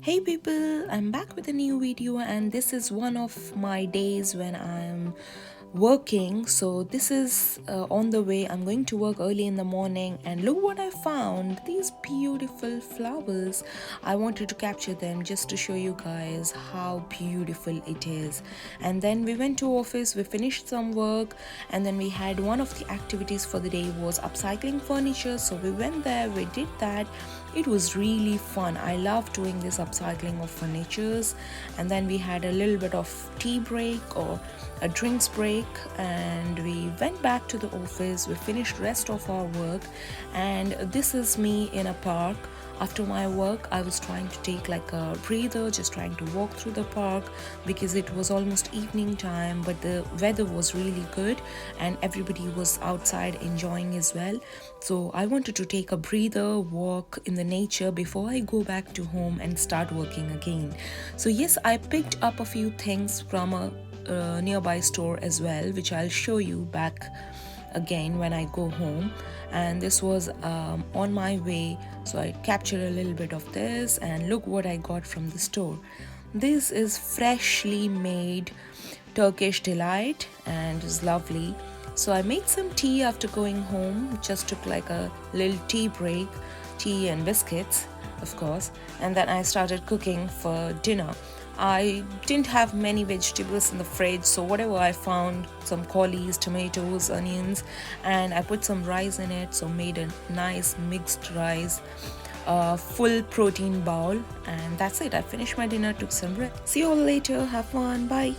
Hey people, I'm back with a new video, and this is one of my days when I'm working. So this is on the way. I'm going to work early in the morning, and look what I found, these beautiful flowers. I wanted to capture them just to show you guys how beautiful it is. And then we went to office, we finished some work, and then we had one of the activities for the day was upcycling furniture. So we went there, we did that. It was really fun. I love doing this upcycling of furnitures. And then we had a little bit of tea break or a drinks break, and we went back to the office. We finished rest of our work, and this is me in a park. After my work, I was trying to take like a breather, just trying to walk through the park because it was almost evening time, but the weather was really good and everybody was outside enjoying as well. So I wanted to take a breather, walk in the nature before I go back to home and start working again. So yes, I picked up a few things from a nearby store as well, which I'll show you back again when I go home. And this was on my way, so I captured a little bit of this, and look what I got from the store. This is freshly made Turkish delight and it's lovely. So I made some tea after going home, just took like a little tea break, tea and biscuits of course, and then I started cooking for dinner. I didn't have many vegetables in the fridge, so whatever I found, some collies, tomatoes, onions, and I put some rice in it, so made a nice mixed rice, full protein bowl, and that's it. I finished my dinner, took some rest. See you all later, have fun, bye.